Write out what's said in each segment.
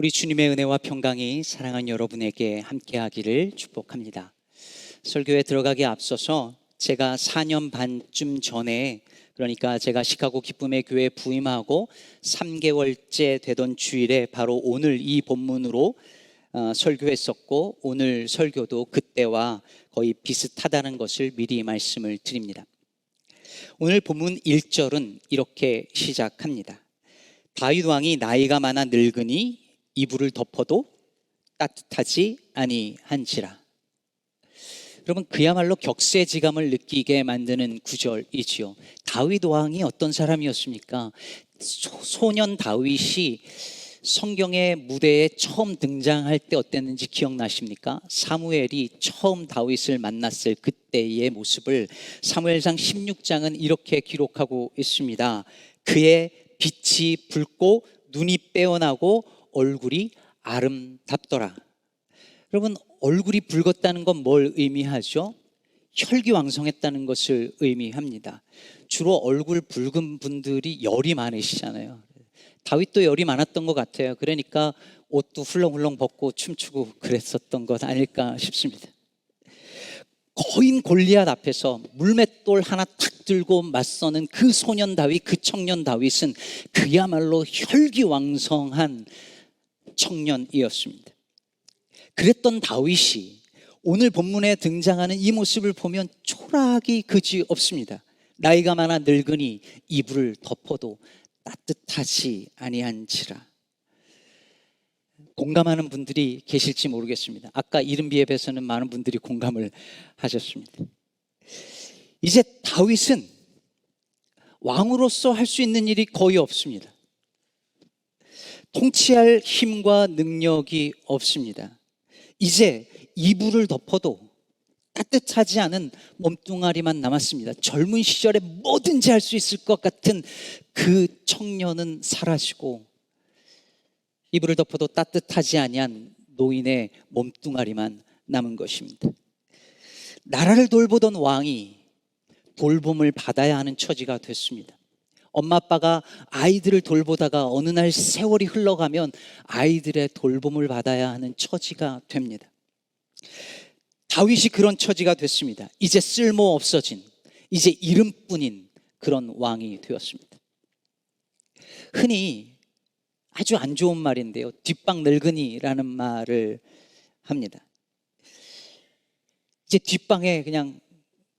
우리 주님의 은혜와 평강이 사랑하는 여러분에게 함께하기를 축복합니다. 설교에 들어가기에 앞서서 제가 4년 반쯤 전에, 그러니까 제가 시카고 기쁨의 교회에 부임하고 3개월째 되던 주일에 바로 오늘 이 본문으로 설교했었고, 오늘 설교도 그때와 거의 비슷하다는 것을 미리 말씀을 드립니다. 오늘 본문 1절은 이렇게 시작합니다. 다윗 왕이 나이가 많아 늙으니 이불을 덮어도 따뜻하지 아니한지라. 여러분, 그야말로 격세지감을 느끼게 만드는 구절이지요. 다윗 왕이 어떤 사람이었습니까? 소년 다윗이 성경의 무대에 처음 등장할 때 어땠는지 기억나십니까? 사무엘이 처음 다윗을 만났을 그때의 모습을 사무엘상 16장은 이렇게 기록하고 있습니다. 그의 빛이 붉고 눈이 빼어나고 얼굴이 아름답더라. 여러분, 얼굴이 붉었다는 건 뭘 의미하죠? 혈기왕성했다는 것을 의미합니다. 주로 얼굴 붉은 분들이 열이 많으시잖아요. 다윗도 열이 많았던 것 같아요. 그러니까 옷도 훌렁훌렁 벗고 춤추고 그랬었던 것 아닐까 싶습니다. 거인 골리앗 앞에서 물맷돌 하나 탁 들고 맞서는 그 소년 다윗, 그 청년 다윗은 그야말로 혈기왕성한 청년이었습니다. 그랬던 다윗이 오늘 본문에 등장하는 이 모습을 보면 초라하기 그지 없습니다. 나이가 많아 늙으니 이불을 덮어도 따뜻하지 아니한지라. 공감하는 분들이 계실지 모르겠습니다. 아까 이른비읍에서는 많은 분들이 공감을 하셨습니다. 이제 다윗은 왕으로서 할 수 있는 일이 거의 없습니다. 통치할 힘과 능력이 없습니다. 이제 이불을 덮어도 따뜻하지 않은 몸뚱아리만 남았습니다. 젊은 시절에 뭐든지 할 수 있을 것 같은 그 청년은 사라지고 이불을 덮어도 따뜻하지 아니한 노인의 몸뚱아리만 남은 것입니다. 나라를 돌보던 왕이 돌봄을 받아야 하는 처지가 됐습니다. 엄마 아빠가 아이들을 돌보다가 어느 날 세월이 흘러가면 아이들의 돌봄을 받아야 하는 처지가 됩니다. 다윗이 그런 처지가 됐습니다. 이제 쓸모 없어진, 이제 이름뿐인 그런 왕이 되었습니다. 흔히 아주 안 좋은 말인데요, 뒷방 늙은이라는 말을 합니다. 이제 뒷방에 그냥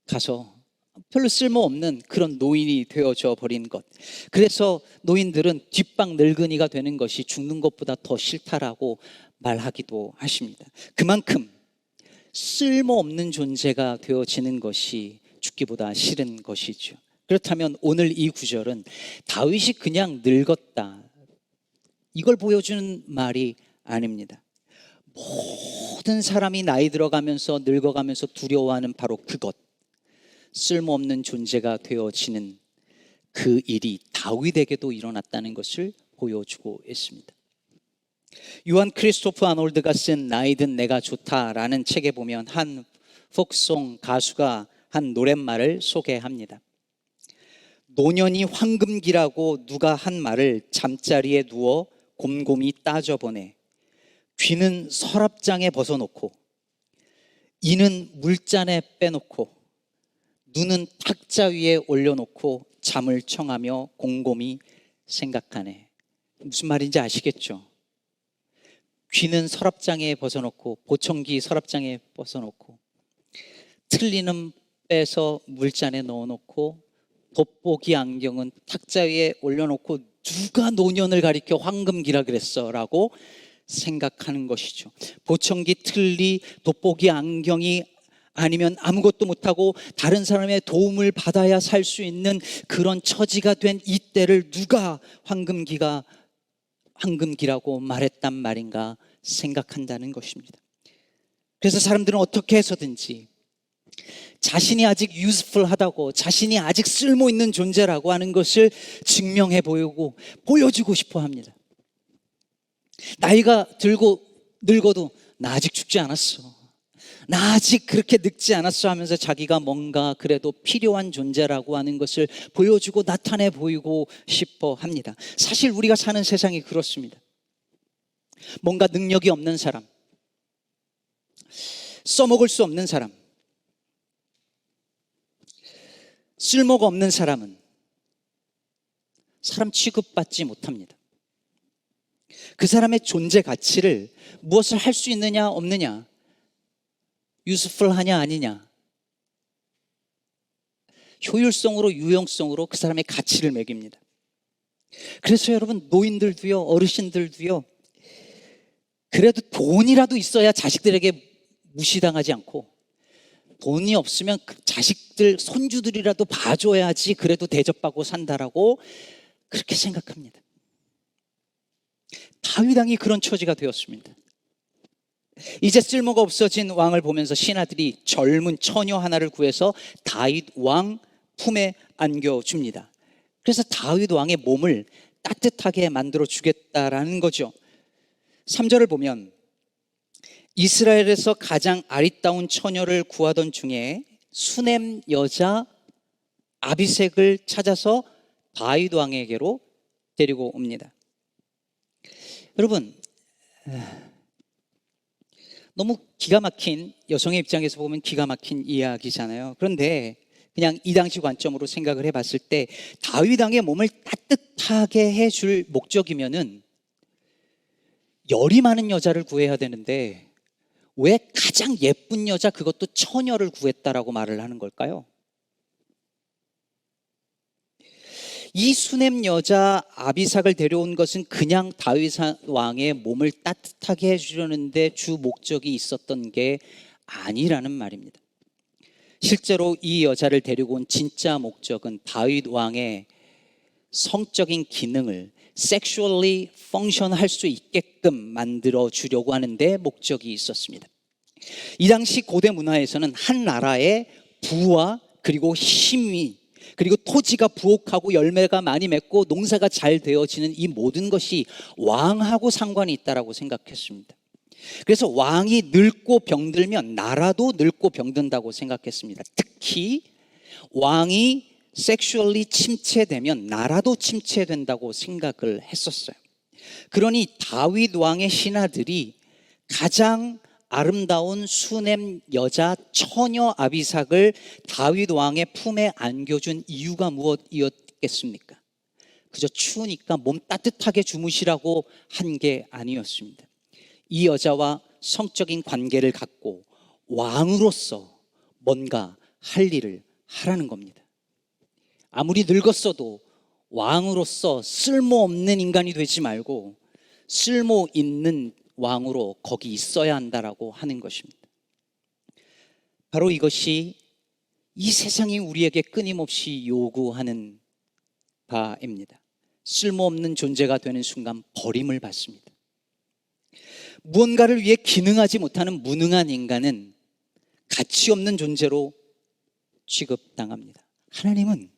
가서 별로 쓸모없는 그런 노인이 되어져 버린 것. 그래서 노인들은 뒷방 늙은이가 되는 것이 죽는 것보다 더 싫다라고 말하기도 하십니다. 그만큼 쓸모없는 존재가 되어지는 것이 죽기보다 싫은 것이죠. 그렇다면 오늘 이 구절은 다윗이 그냥 늙었다, 이걸 보여주는 말이 아닙니다. 모든 사람이 나이 들어가면서 늙어가면서 두려워하는 바로 그것, 쓸모없는 존재가 되어지는 그 일이 다윗에게도 일어났다는 것을 보여주고 있습니다. 요한 크리스토프 아놀드가 쓴 나이든 내가 좋다라는 책에 보면 한 폭송 가수가 한 노랫말을 소개합니다. 노년이 황금기라고 누가 한 말을 잠자리에 누워 곰곰이 따져보네. 귀는 서랍장에 벗어놓고 이는 물잔에 빼놓고 눈은 탁자 위에 올려놓고 잠을 청하며 곰곰이 생각하네. 무슨 말인지 아시겠죠? 귀는 서랍장에 벗어놓고, 보청기 서랍장에 벗어놓고, 틀니는 빼서 물잔에 넣어놓고, 돋보기 안경은 탁자 위에 올려놓고 누가 노년을 가리켜 황금기라 그랬어 라고 생각하는 것이죠. 보청기, 틀니, 돋보기 안경이 아니면 아무것도 못하고 다른 사람의 도움을 받아야 살 수 있는 그런 처지가 된 이때를 누가 황금기라고 말했단 말인가 생각한다는 것입니다. 그래서 사람들은 어떻게 해서든지 자신이 아직 useful하다고, 자신이 아직 쓸모 있는 존재라고 하는 것을 증명해 보여주고 싶어 합니다. 나이가 들고 늙어도 나 아직 죽지 않았어, 나 아직 그렇게 늙지 않았어 하면서 자기가 뭔가 그래도 필요한 존재라고 하는 것을 보여주고 나타내 보이고 싶어 합니다. 사실 우리가 사는 세상이 그렇습니다. 뭔가 능력이 없는 사람, 써먹을 수 없는 사람, 쓸모가 없는 사람은 사람 취급받지 못합니다. 그 사람의 존재 가치를 무엇을 할 수 있느냐 없느냐, 유스풀하냐 아니냐, 효율성으로 유용성으로 그 사람의 가치를 매깁니다. 그래서 여러분, 노인들도요, 어르신들도요, 그래도 돈이라도 있어야 자식들에게 무시당하지 않고, 돈이 없으면 그 자식들, 손주들이라도 봐줘야지 그래도 대접받고 산다라고 그렇게 생각합니다. 다윗 왕이 그런 처지가 되었습니다. 이제 쓸모가 없어진 왕을 보면서 신하들이 젊은 처녀 하나를 구해서 다윗 왕 품에 안겨줍니다. 그래서 다윗 왕의 몸을 따뜻하게 만들어 주겠다라는 거죠. 3절을 보면 이스라엘에서 가장 아리따운 처녀를 구하던 중에 수넴 여자 아비색을 찾아서 다윗 왕에게로 데리고 옵니다. 여러분, 너무 기가 막힌, 여성의 입장에서 보면 기가 막힌 이야기잖아요. 그런데 그냥 이 당시 관점으로 생각을 해봤을 때 다윗 왕의 몸을 따뜻하게 해줄 목적이면은 열이 많은 여자를 구해야 되는데 왜 가장 예쁜 여자, 그것도 처녀를 구했다라고 말을 하는 걸까요? 이 수넴 여자 아비삭을 데려온 것은 그냥 다윗 왕의 몸을 따뜻하게 해주려는데 주 목적이 있었던 게 아니라는 말입니다. 실제로 이 여자를 데리고 온 진짜 목적은 다윗 왕의 성적인 기능을 섹슈얼리 펑션할 수 있게끔 만들어 주려고 하는데 목적이 있었습니다. 이 당시 고대 문화에서는 한 나라의 부와 그리고 힘이, 그리고 토지가 부옥하고 열매가 많이 맺고 농사가 잘 되어지는 이 모든 것이 왕하고 상관이 있다라고 생각했습니다. 그래서 왕이 늙고 병들면 나라도 늙고 병든다고 생각했습니다. 특히 왕이 섹슈얼리 침체되면 나라도 침체된다고 생각을 했었어요. 그러니 다윗 왕의 신하들이 가장 아름다운 수넴 여자 처녀 아비삭을 다윗 왕의 품에 안겨준 이유가 무엇이었겠습니까? 그저 추우니까 몸 따뜻하게 주무시라고 한 게 아니었습니다. 이 여자와 성적인 관계를 갖고 왕으로서 뭔가 할 일을 하라는 겁니다. 아무리 늙었어도 왕으로서 쓸모없는 인간이 되지 말고 쓸모 있는 왕으로 거기 있어야 한다라고 하는 것입니다. 바로 이것이 이 세상이 우리에게 끊임없이 요구하는 바입니다. 쓸모없는 존재가 되는 순간 버림을 받습니다. 무언가를 위해 기능하지 못하는 무능한 인간은 가치 없는 존재로 취급당합니다. 하나님은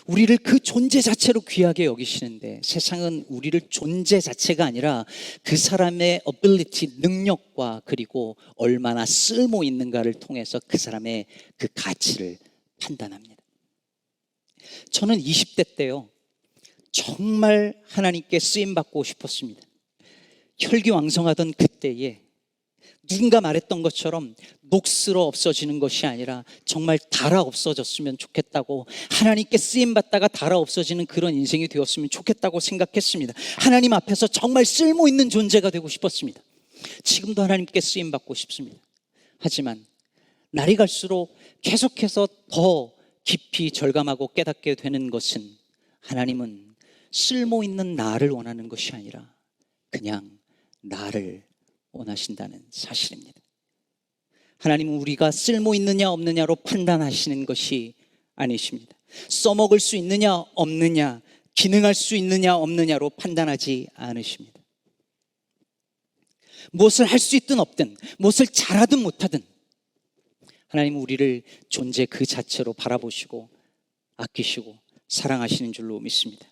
우리를 그 존재 자체로 귀하게 여기시는데 세상은 우리를 존재 자체가 아니라 그 사람의 ability, 능력과 그리고 얼마나 쓸모 있는가를 통해서 그 사람의 그 가치를 판단합니다. 저는 20대 때요, 정말 하나님께 쓰임받고 싶었습니다. 혈기왕성하던 그때에 누군가 말했던 것처럼 녹슬어 없어지는 것이 아니라 정말 닳아 없어졌으면 좋겠다고, 하나님께 쓰임받다가 닳아 없어지는 그런 인생이 되었으면 좋겠다고 생각했습니다. 하나님 앞에서 정말 쓸모 있는 존재가 되고 싶었습니다. 지금도 하나님께 쓰임받고 싶습니다. 하지만 날이 갈수록 계속해서 더 깊이 절감하고 깨닫게 되는 것은 하나님은 쓸모 있는 나를 원하는 것이 아니라 그냥 나를 원하신다는 사실입니다. 하나님은 우리가 쓸모 있느냐 없느냐로 판단하시는 것이 아니십니다. 써먹을 수 있느냐 없느냐, 기능할 수 있느냐 없느냐로 판단하지 않으십니다. 무엇을 할 수 있든 없든, 무엇을 잘하든 못하든 하나님은 우리를 존재 그 자체로 바라보시고 아끼시고 사랑하시는 줄로 믿습니다.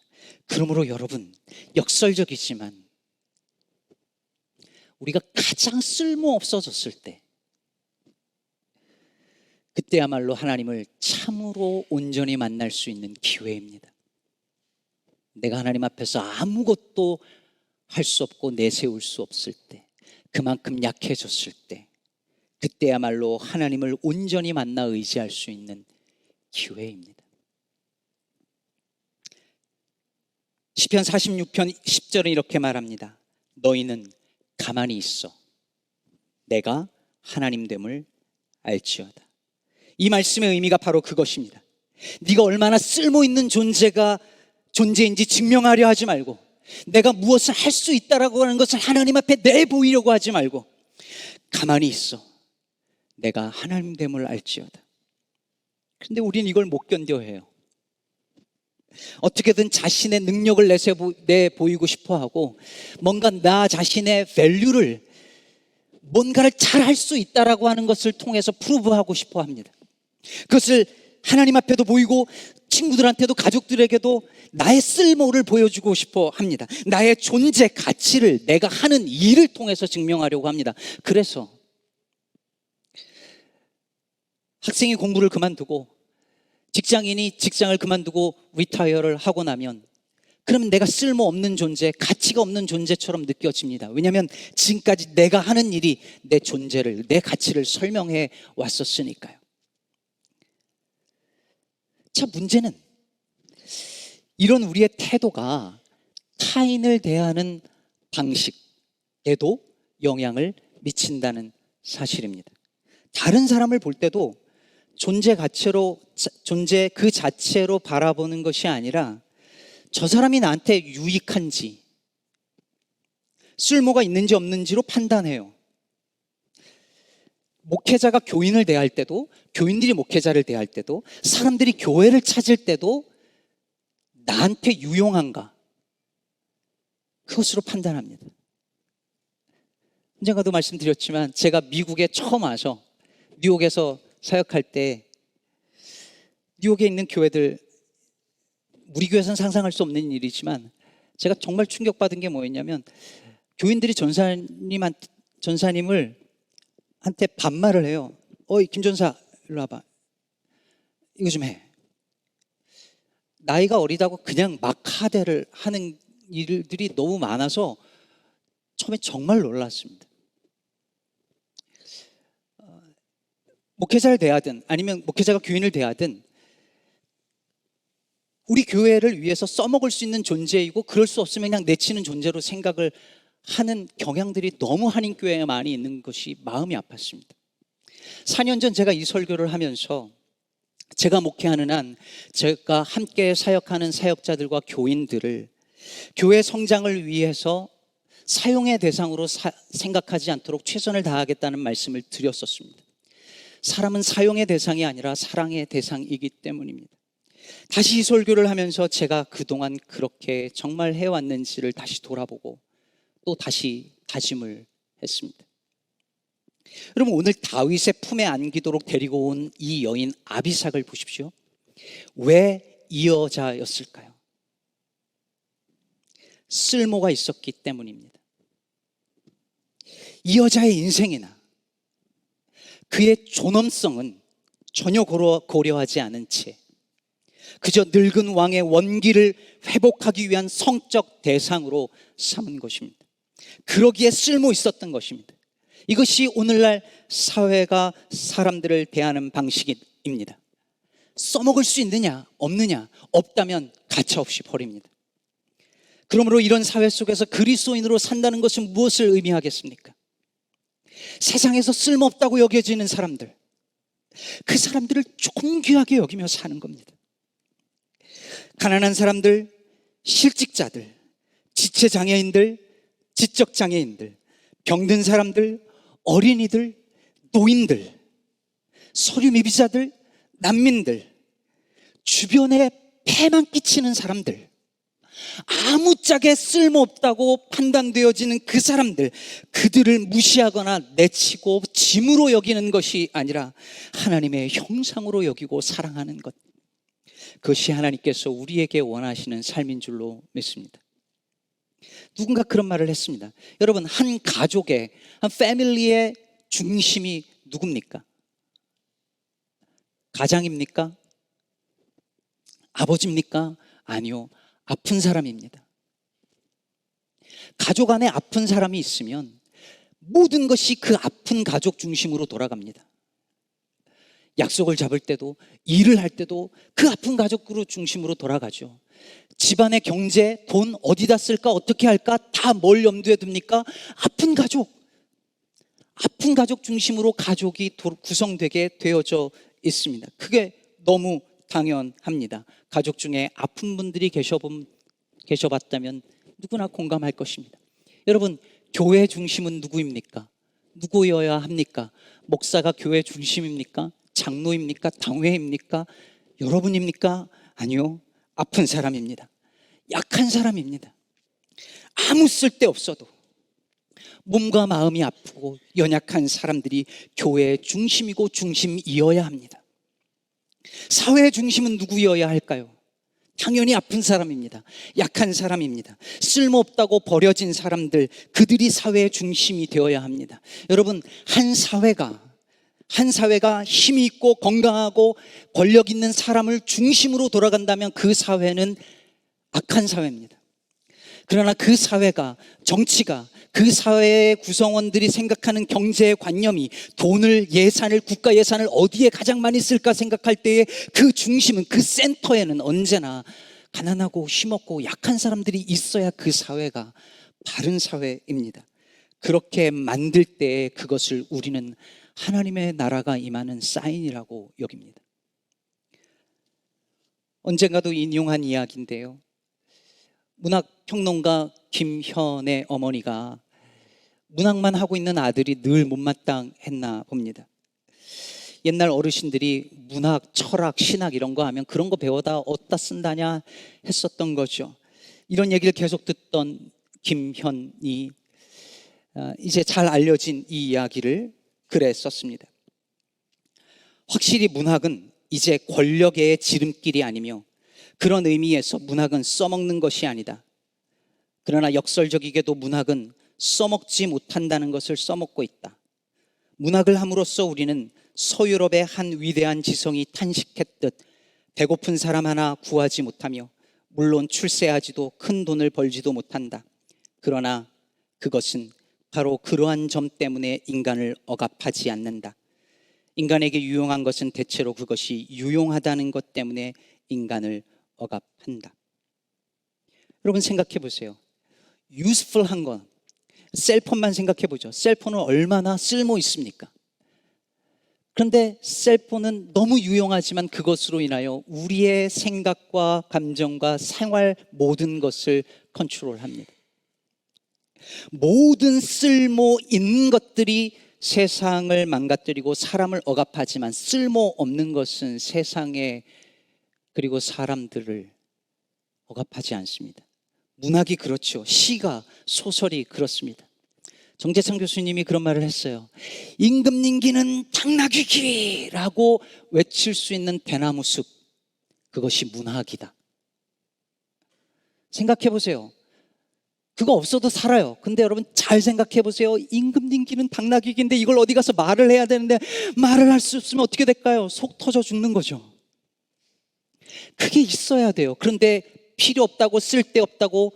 그러므로 여러분, 역설적이지만 우리가 가장 쓸모 없어졌을 때, 그때야말로 하나님을 참으로 온전히 만날 수 있는 기회입니다. 내가 하나님 앞에서 아무것도 할 수 없고 내세울 수 없을 때, 그만큼 약해졌을 때, 그때야말로 하나님을 온전히 만나 의지할 수 있는 기회입니다. 시편 46편 10절은 이렇게 말합니다. 너희는 가만히 있어 내가 하나님됨을 알지어다. 이 말씀의 의미가 바로 그것입니다. 네가 얼마나 쓸모있는 존재인지 증명하려 하지 말고, 내가 무엇을 할 수 있다라고 하는 것을 하나님 앞에 내보이려고 하지 말고, 가만히 있어 내가 하나님됨을 알지어다. 그런데 우리는 이걸 못 견뎌해요. 어떻게든 자신의 능력을 내보이고 싶어하고, 뭔가 나 자신의 밸류를, 뭔가를 잘 할 수 있다라고 하는 것을 통해서 프루브하고 싶어 합니다. 그것을 하나님 앞에도 보이고 친구들한테도, 가족들에게도 나의 쓸모를 보여주고 싶어 합니다. 나의 존재 가치를 내가 하는 일을 통해서 증명하려고 합니다. 그래서 학생이 공부를 그만두고 직장인이 직장을 그만두고 리타이어를 하고 나면, 그러면 내가 쓸모없는 존재, 가치가 없는 존재처럼 느껴집니다. 왜냐하면 지금까지 내가 하는 일이 내 존재를, 내 가치를 설명해 왔었으니까요. 자, 문제는 이런 우리의 태도가 타인을 대하는 방식에도 영향을 미친다는 사실입니다. 다른 사람을 볼 때도 존재 그 자체로 바라보는 것이 아니라, 저 사람이 나한테 유익한지, 쓸모가 있는지 없는지로 판단해요. 목회자가 교인을 대할 때도, 교인들이 목회자를 대할 때도, 사람들이 교회를 찾을 때도 나한테 유용한가, 그것으로 판단합니다. 언젠가도 말씀드렸지만, 제가 미국에 처음 와서 뉴욕에서 사역할 때, 뉴욕에 있는 교회들, 우리 교회에서는 상상할 수 없는 일이지만 제가 정말 충격받은 게 뭐였냐면, 교인들이 전사님을 한테 반말을 해요. 어이 김 전사 일로 와봐, 이거 좀 해. 나이가 어리다고 그냥 막 하대를 하는 일들이 너무 많아서 처음에 정말 놀랐습니다. 목회자를 대하든 아니면 목회자가 교인을 대하든 우리 교회를 위해서 써먹을 수 있는 존재이고, 그럴 수 없으면 그냥 내치는 존재로 생각을 하는 경향들이 너무 한인교회에 많이 있는 것이 마음이 아팠습니다. 4년 전 제가 이 설교를 하면서, 제가 목회하는 한 제가 함께 사역하는 사역자들과 교인들을 교회 성장을 위해서 사용의 대상으로 생각하지 않도록 최선을 다하겠다는 말씀을 드렸었습니다. 사람은 사용의 대상이 아니라 사랑의 대상이기 때문입니다. 다시 이 설교를 하면서 제가 그동안 그렇게 정말 해왔는지를 다시 돌아보고 또 다시 다짐을 했습니다. 여러분, 오늘 다윗의 품에 안기도록 데리고 온 이 여인 아비삭을 보십시오. 왜 이 여자였을까요? 쓸모가 있었기 때문입니다. 이 여자의 인생이나 그의 존엄성은 전혀 고려하지 않은 채 그저 늙은 왕의 원기를 회복하기 위한 성적 대상으로 삼은 것입니다. 그러기에 쓸모 있었던 것입니다. 이것이 오늘날 사회가 사람들을 대하는 방식입니다. 써먹을 수 있느냐 없느냐, 없다면 가차없이 버립니다. 그러므로 이런 사회 속에서 그리스도인으로 산다는 것은 무엇을 의미하겠습니까? 세상에서 쓸모없다고 여겨지는 사람들, 그 사람들을 존귀하게 여기며 사는 겁니다. 가난한 사람들, 실직자들, 지체장애인들, 지적장애인들, 병든 사람들, 어린이들, 노인들, 서류 미비자들, 난민들, 주변에 폐만 끼치는 사람들, 아무짝에 쓸모없다고 판단되어지는 그 사람들, 그들을 무시하거나 내치고 짐으로 여기는 것이 아니라 하나님의 형상으로 여기고 사랑하는 것, 그것이 하나님께서 우리에게 원하시는 삶인 줄로 믿습니다. 누군가 그런 말을 했습니다. 여러분, 한 가족의, 한 패밀리의 중심이 누굽니까? 가장입니까? 아버지입니까? 아니요, 아픈 사람입니다. 가족 안에 아픈 사람이 있으면 모든 것이 그 아픈 가족 중심으로 돌아갑니다. 약속을 잡을 때도, 일을 할 때도 그 아픈 가족으로 중심으로 돌아가죠. 집안의 경제, 돈 어디다 쓸까, 어떻게 할까, 다 뭘 염두에 둡니까? 아픈 가족 중심으로 가족이 구성되게 되어져 있습니다. 그게 너무 당연합니다. 가족 중에 아픈 분들이 계셔봤다면 누구나 공감할 것입니다. 여러분, 교회 중심은 누구입니까? 누구여야 합니까? 목사가 교회 중심입니까? 장로입니까? 당회입니까? 여러분입니까? 아니요. 아픈 사람입니다. 약한 사람입니다. 아무 쓸데 없어도 몸과 마음이 아프고 연약한 사람들이 교회의 중심이고 중심이어야 합니다. 사회의 중심은 누구여야 할까요? 당연히 아픈 사람입니다. 약한 사람입니다. 쓸모없다고 버려진 사람들, 그들이 사회의 중심이 되어야 합니다. 여러분, 한 사회가 힘이 있고 건강하고 권력 있는 사람을 중심으로 돌아간다면 그 사회는 악한 사회입니다. 그러나 그 사회가, 정치가, 그 사회의 구성원들이 생각하는 경제의 관념이 돈을, 예산을, 국가 예산을 어디에 가장 많이 쓸까 생각할 때에 그 중심은, 그 센터에는 언제나 가난하고 힘없고 약한 사람들이 있어야 그 사회가 바른 사회입니다. 그렇게 만들 때 그것을 우리는 하나님의 나라가 임하는 사인이라고 여깁니다. 언젠가도 인용한 이야기인데요, 문학평론가 김현의 어머니가 문학만 하고 있는 아들이 늘 못마땅했나 봅니다. 옛날 어르신들이 문학, 철학, 신학 이런 거 하면 그런 거 배워다 어디다 쓴다냐 했었던 거죠. 이런 얘기를 계속 듣던 김현이 이제 잘 알려진 이 이야기를 글에 썼습니다. 확실히 문학은 이제 권력의 지름길이 아니며 그런 의미에서 문학은 써먹는 것이 아니다. 그러나 역설적이게도 문학은 써먹지 못한다는 것을 써먹고 있다. 문학을 함으로써 우리는 서유럽의 한 위대한 지성이 탄식했듯 배고픈 사람 하나 구하지 못하며 물론 출세하지도 큰 돈을 벌지도 못한다. 그러나 그것은 바로 그러한 점 때문에 인간을 억압하지 않는다. 인간에게 유용한 것은 대체로 그것이 유용하다는 것 때문에 인간을 억압한다. 여러분 생각해 보세요. useful한 건, 셀폰만 생각해 보죠. 셀폰은 얼마나 쓸모 있습니까? 그런데 셀폰은 너무 유용하지만 그것으로 인하여 우리의 생각과 감정과 생활 모든 것을 컨트롤합니다. 모든 쓸모 있는 것들이 세상을 망가뜨리고 사람을 억압하지만 쓸모없는 것은 세상에 그리고 사람들을 억압하지 않습니다. 문학이 그렇죠. 시가, 소설이 그렇습니다. 정재창 교수님이 그런 말을 했어요. 임금님기는 당나귀기라고 외칠 수 있는 대나무 숲, 그것이 문학이다. 생각해 보세요. 그거 없어도 살아요. 근데 여러분 잘 생각해 보세요. 임금님기는 당나귀기인데 이걸 어디 가서 말을 해야 되는데 말을 할 수 없으면 어떻게 될까요? 속 터져 죽는 거죠. 그게 있어야 돼요. 그런데 필요 없다고, 쓸데없다고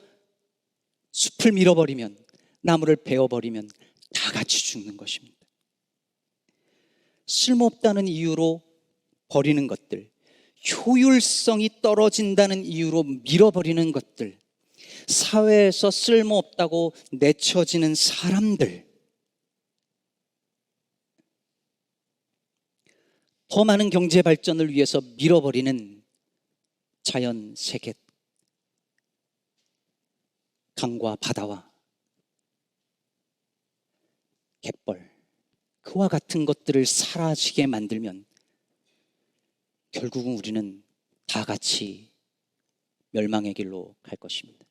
숲을 밀어버리면, 나무를 베어버리면 다 같이 죽는 것입니다. 쓸모없다는 이유로 버리는 것들, 효율성이 떨어진다는 이유로 밀어버리는 것들, 사회에서 쓸모없다고 내쳐지는 사람들, 더 많은 경제 발전을 위해서 밀어버리는 자연 세계, 강과 바다와 갯벌, 그와 같은 것들을 사라지게 만들면 결국은 우리는 다 같이 멸망의 길로 갈 것입니다.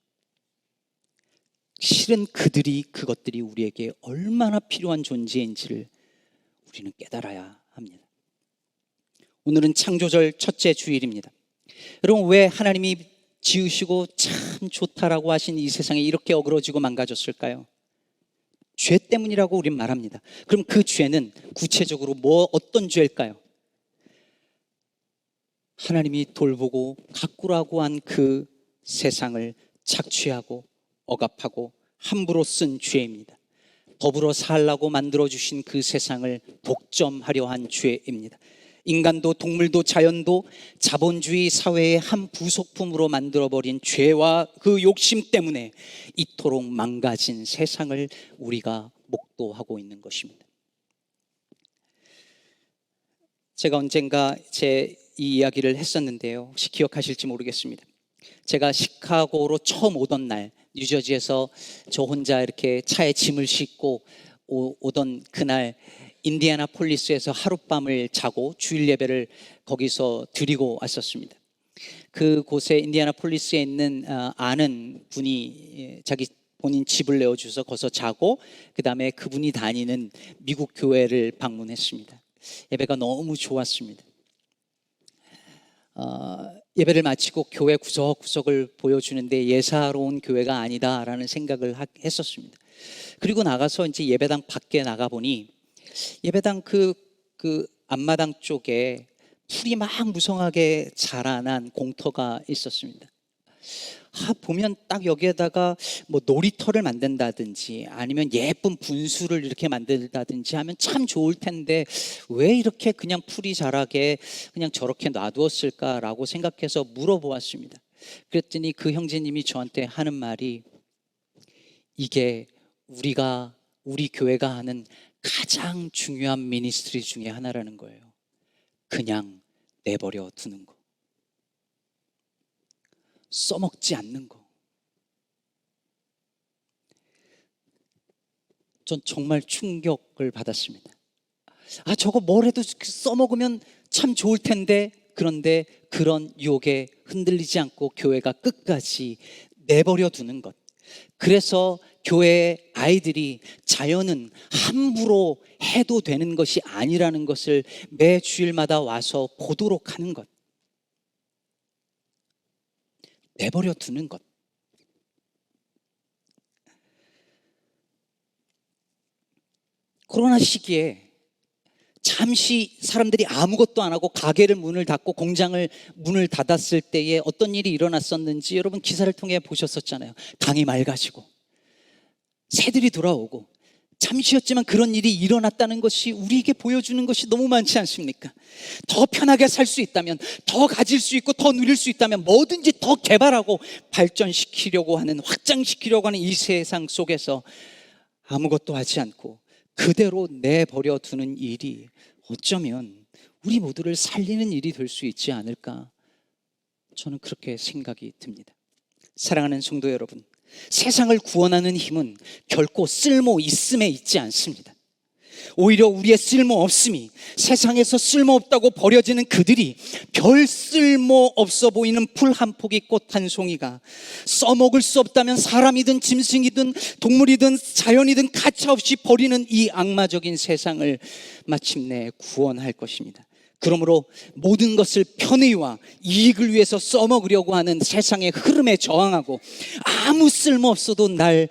실은 그것들이 우리에게 얼마나 필요한 존재인지를 우리는 깨달아야 합니다. 오늘은 창조절 첫째 주일입니다. 여러분, 왜 하나님이 지으시고 참 좋다라고 하신 이 세상이 이렇게 어그러지고 망가졌을까요? 죄 때문이라고 우린 말합니다. 그럼 그 죄는 구체적으로 어떤 죄일까요? 하나님이 돌보고 가꾸라고 한 그 세상을 착취하고 억압하고 함부로 쓴 죄입니다. 더불어 살라고 만들어주신 그 세상을 독점하려 한 죄입니다. 인간도 동물도 자연도 자본주의 사회의 한 부속품으로 만들어버린 죄와 그 욕심 때문에 이토록 망가진 세상을 우리가 목도하고 있는 것입니다. 제가 언젠가 이 이야기를 했었는데요. 혹시 기억하실지 모르겠습니다. 제가 시카고로 처음 오던 날, 뉴저지에서 저 혼자 이렇게 차에 짐을 싣고 오던 그날, 인디애나폴리스에서 하룻밤을 자고 주일 예배를 거기서 드리고 왔었습니다. 그곳에 인디애나폴리스에 있는 아는 분이 자기 본인 집을 내어주셔서 거기서 자고, 그 다음에 그분이 다니는 미국 교회를 방문했습니다. 예배가 너무 좋았습니다. 예배를 마치고 교회 구석구석을 보여주는데 예사로운 교회가 아니다라는 생각을 했었습니다. 그리고 나가서 이제 예배당 밖에 나가 보니 예배당 그 앞마당 쪽에 풀이 막 무성하게 자라난 공터가 있었습니다. 보면 딱 여기에다가 뭐 놀이터를 만든다든지 아니면 예쁜 분수를 이렇게 만든다든지 하면 참 좋을 텐데 왜 이렇게 그냥 풀이 자라게 그냥 저렇게 놔두었을까라고 생각해서 물어보았습니다. 그랬더니 그 형제님이 저한테 하는 말이, 이게 우리 교회가 하는 가장 중요한 미니스트리 중에 하나라는 거예요. 그냥 내버려 두는 거, 써먹지 않는 거. 전 정말 충격을 받았습니다. 저거 뭘 해도 써먹으면 참 좋을 텐데, 그런데 그런 유혹에 흔들리지 않고 교회가 끝까지 내버려 두는 것. 그래서 교회의 아이들이 자연은 함부로 해도 되는 것이 아니라는 것을 매 주일마다 와서 보도록 하는 것, 내버려 두는 것. 코로나 시기에 잠시 사람들이 아무것도 안 하고 가게를 문을 닫고 공장을 문을 닫았을 때에 어떤 일이 일어났었는지 여러분 기사를 통해 보셨었잖아요. 강이 맑아지고 새들이 돌아오고, 잠시였지만 그런 일이 일어났다는 것이 우리에게 보여주는 것이 너무 많지 않습니까? 더 편하게 살 수 있다면, 더 가질 수 있고 더 누릴 수 있다면 뭐든지 더 개발하고 발전시키려고 하는, 확장시키려고 하는 이 세상 속에서 아무것도 하지 않고 그대로 내버려 두는 일이 어쩌면 우리 모두를 살리는 일이 될 수 있지 않을까, 저는 그렇게 생각이 듭니다. 사랑하는 성도 여러분, 세상을 구원하는 힘은 결코 쓸모 있음에 있지 않습니다. 오히려 우리의 쓸모 없음이, 세상에서 쓸모 없다고 버려지는 그들이 별 쓸모 없어 보이는 풀 한 포기, 꽃 한 송이가 써먹을 수 없다면 사람이든 짐승이든 동물이든 자연이든 가차없이 버리는 이 악마적인 세상을 마침내 구원할 것입니다. 그러므로 모든 것을 편의와 이익을 위해서 써먹으려고 하는 세상의 흐름에 저항하고 아무 쓸모 없어도 날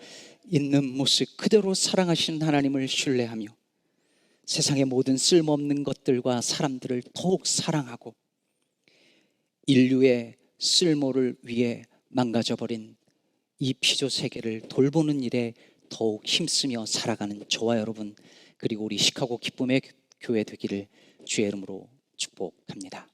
있는 모습 그대로 사랑하시는 하나님을 신뢰하며 세상의 모든 쓸모없는 것들과 사람들을 더욱 사랑하고 인류의 쓸모를 위해 망가져버린 이 피조 세계를 돌보는 일에 더욱 힘쓰며 살아가는 저와 여러분, 그리고 우리 시카고 기쁨의 교회 되기를 주의 이름으로 축복합니다.